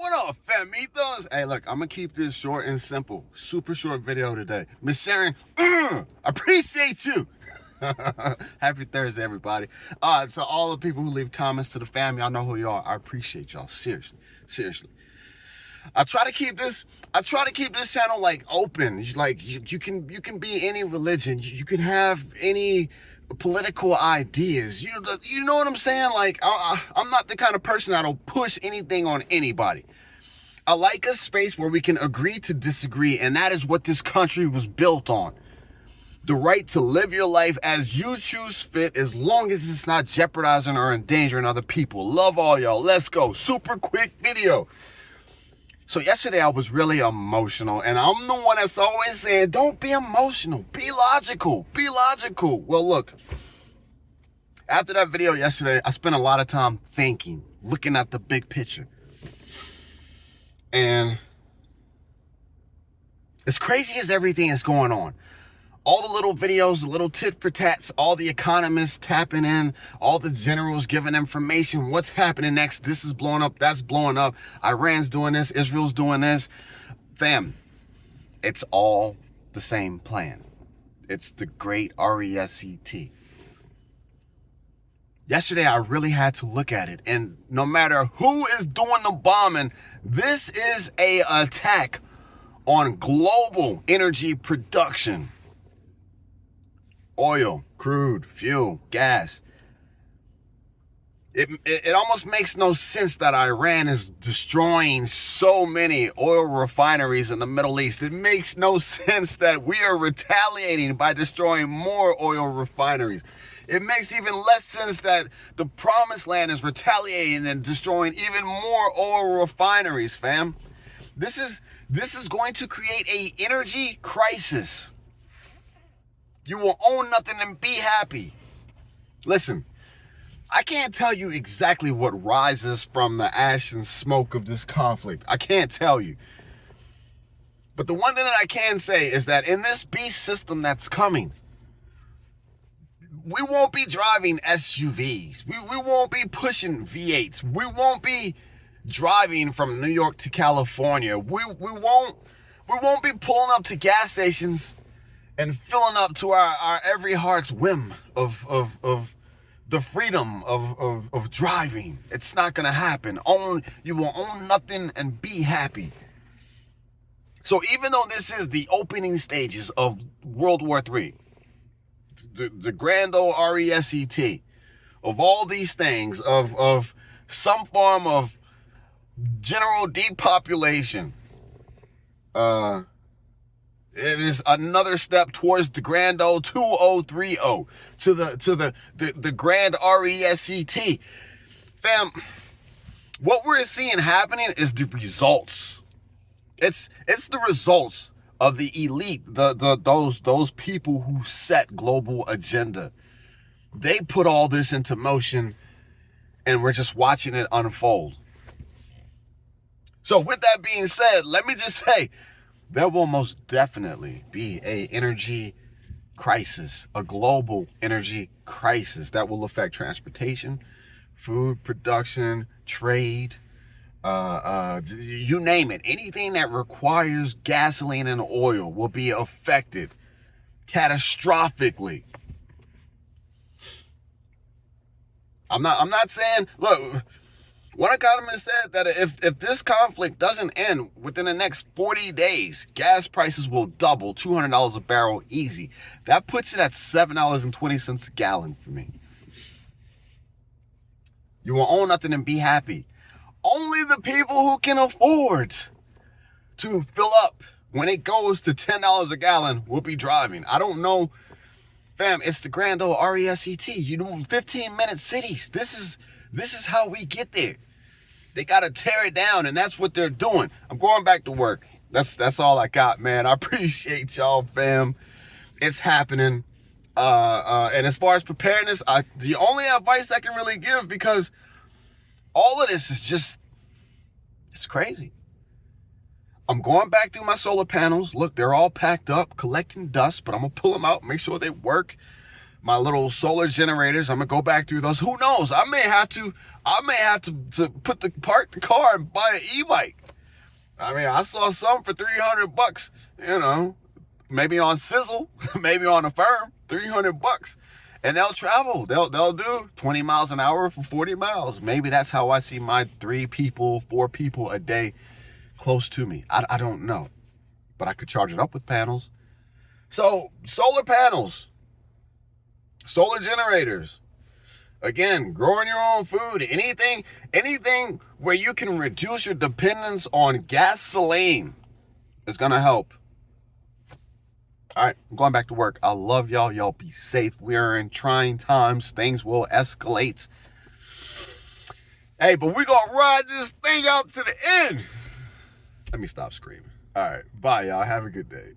What up, famitos? Hey, look, I'm gonna keep this short and simple. Super short video today. Miss Sharon, appreciate you. Happy Thursday, everybody. So all the people who leave comments to the family, I know who you are. I appreciate y'all. Seriously. I try to keep this channel like open. Like you can be any religion. You can have any political ideas. You know what I'm saying? Like I'm not the kind of person that'll push anything on anybody. I like a space where we can agree to disagree, and that is what this country was built on. The right to live your life as you choose fit, as long as it's not jeopardizing or endangering other people. Love all y'all. Let's go. Super quick video. So yesterday I was really emotional, and I'm the one that's always saying, don't be emotional. Be logical. Be logical. Well, look, after that video yesterday, I spent a lot of time thinking, looking at the big picture. And as crazy as everything is going on, all the little videos, the little tit for tats, all the economists tapping in, all the generals giving information, what's happening next, this is blowing up, that's blowing up, Iran's doing this, Israel's doing this. Fam, it's all the same plan. It's the great RESET. Yesterday, I really had to look at it, and no matter who is doing the bombing, this is an attack on global energy production. Oil, crude, fuel, gas. It almost makes no sense that Iran is destroying so many oil refineries in the Middle East. It makes no sense that we are retaliating by destroying more oil refineries. It makes even less sense that the Promised Land is retaliating and destroying even more oil refineries, fam. This is going to create an energy crisis. You will own nothing and be happy. Listen, I can't tell you exactly what rises from the ash and smoke of this conflict. I can't tell you. But the one thing that I can say is that in this beast system that's coming, we won't be driving SUVs. We won't be pushing V8s. We won't be driving from New York to California. We won't be pulling up to gas stations and filling up to our every heart's whim of the freedom of driving. It's not gonna happen. You will own nothing and be happy. So even though this is the opening stages of World War III, the grand old RESET, of all these things, of some form of general depopulation, it is another step towards the grand old 2030, to the grand RESET. Fam, what we're seeing happening is the results. It's the results of the elite, those people who set global agenda. They put all this into motion, and we're just watching it unfold. So with that being said, let me just say, there will most definitely be an energy crisis, a global energy crisis that will affect transportation, food production, trade, you name it. Anything that requires gasoline and oil will be affected catastrophically. I'm not saying, look, one economist said that if this conflict doesn't end within the next 40 days, gas prices will double, $200 a barrel easy. That puts it at $7.20 a gallon for me. You will own nothing and be happy. Only the people who can afford to fill up when it goes to $10 a gallon will be driving. I don't know, fam, it's the grand old RESET. 15-minute cities. This is how we get there. They got to tear it down, and that's what they're doing. I'm going back to work. That's all I got, man. I appreciate y'all, fam. It's happening. And as far as preparedness, the only advice I can really give, because all of this is just, it's crazy. I'm going back through my solar panels. Look, they're all packed up, collecting dust, but I'm going to pull them out, make sure they work. my little solar generators. I'm gonna go back through those. Who knows? I may have to park the car and buy an e-bike. I mean, I saw some for $300, you know, maybe on Sizzle, maybe on Affirm, $300. And they'll travel. They'll do 20 miles an hour for 40 miles. Maybe that's how I see my 4 people a day close to me. I don't know. But I could charge it up with panels. So, solar panels, solar generators. Again, growing your own food, anything where you can reduce your dependence on gasoline is going to help. All right, I'm going back to work. I love y'all. Y'all be safe. We are in trying times. Things will escalate. Hey, but we're going to ride this thing out to the end. Let me stop screaming. All right, bye, y'all. Have a good day.